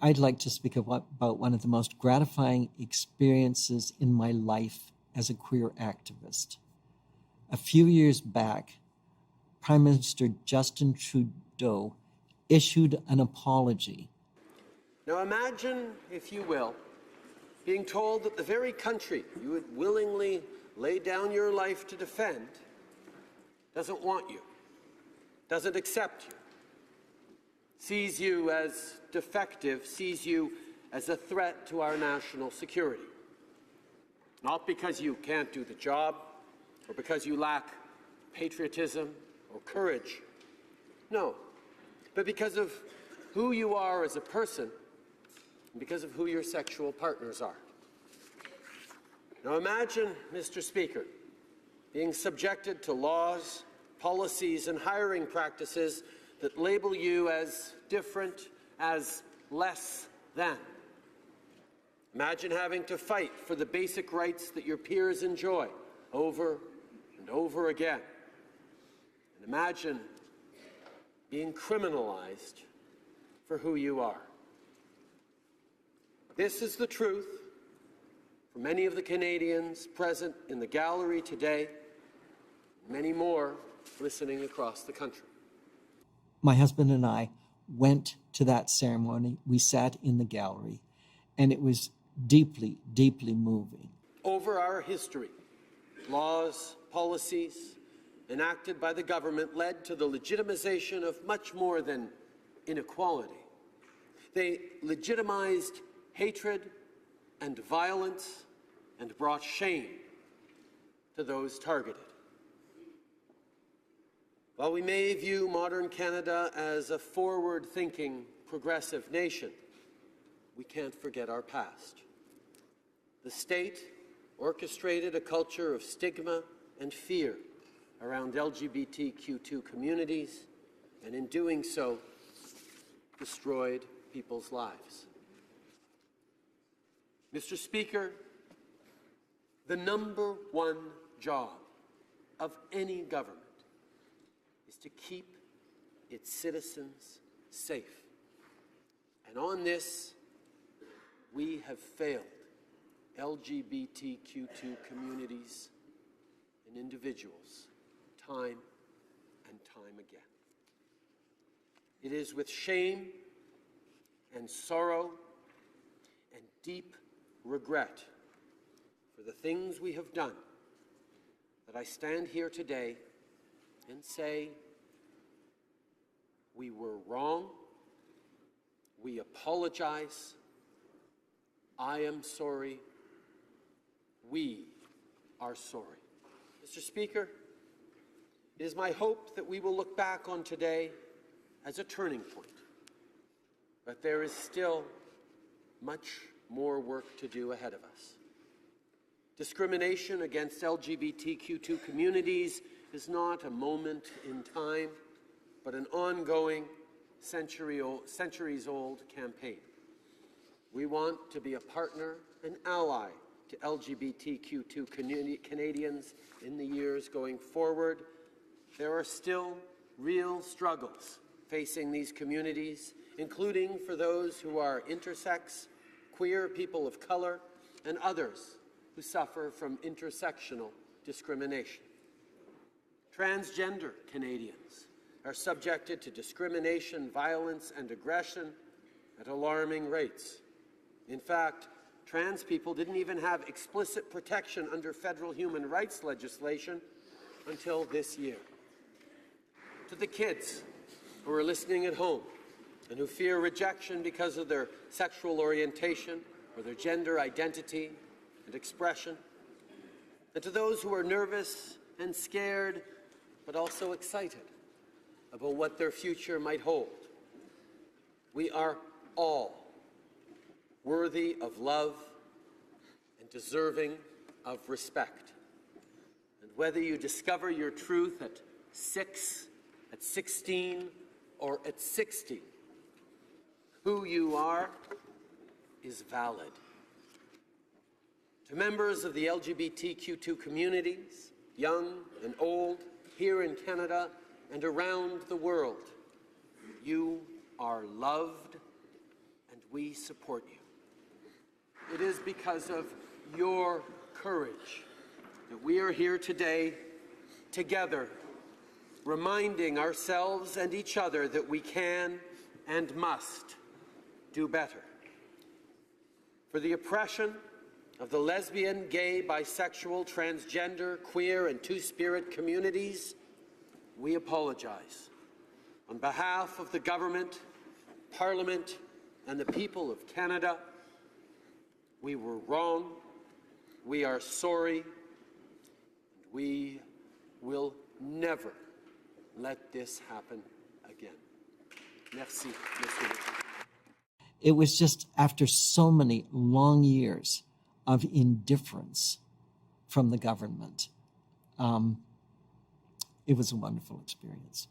I'd like to speak about one of the most gratifying experiences in my life as a queer activist. A few years back, Prime Minister Justin Trudeau issued an apology. Now imagine, if you will, being told that the very country you would willingly lay down your life to defend doesn't want you, doesn't accept you, sees you as defective, sees you as a threat to our national security. Not because you can't do the job or because you lack patriotism or courage. No, but because of who you are as a person and because of who your sexual partners are. Now imagine, Mr. Speaker, being subjected to laws, policies, and hiring practices that label you as different, as less than. Imagine having to fight for the basic rights that your peers enjoy over and over again. And imagine being criminalized for who you are. This is the truth for many of the Canadians present in the gallery today, many more listening across the country. My husband and I went to that ceremony. We sat in the gallery, and it was deeply, deeply moving. Over our history, laws, policies enacted by the government led to the legitimization of much more than inequality. They legitimized hatred and violence and brought shame to those targeted. While we may view modern Canada as a forward-thinking, progressive nation, we can't forget our past. The state orchestrated a culture of stigma and fear around LGBTQ2 communities, and in doing so, destroyed people's lives. Mr. Speaker, the number one job of any government is to keep its citizens safe. And on this, we have failed LGBTQ2 communities and individuals time and time again. It is with shame and sorrow and deep regret for the things we have done that I stand here today and say, we were wrong, we apologize, I am sorry, we are sorry. Mr. Speaker, it is my hope that we will look back on today as a turning point, but there is still much more work to do ahead of us. Discrimination against LGBTQ2 communities is not a moment in time, but an ongoing, centuries-old campaign. We want to be a partner and ally to LGBTQ2 Canadians in the years going forward. There are still real struggles facing these communities, including for those who are intersex, queer, people of color, and others who suffer from intersectional discrimination. Transgender Canadians are subjected to discrimination, violence, and aggression at alarming rates. In fact, trans people didn't even have explicit protection under federal human rights legislation until this year. To the kids who are listening at home and who fear rejection because of their sexual orientation or their gender identity and expression, and to those who are nervous and scared but also excited about what their future might hold, we are all worthy of love and deserving of respect. And whether you discover your truth at 6, at 16, or at 60, who you are is valid. To members of the LGBTQ2 communities, young and old, here in Canada and around the world, you are loved and we support you. It is because of your courage that we are here today together, reminding ourselves and each other that we can and must do better. For the oppression of the lesbian, gay, bisexual, transgender, queer, and two-spirit communities, we apologize. On behalf of the government, Parliament, and the people of Canada, we were wrong, we are sorry, and we will never let this happen again. Merci, Monsieur. It was just after so many long years of indifference from the government. It was a wonderful experience.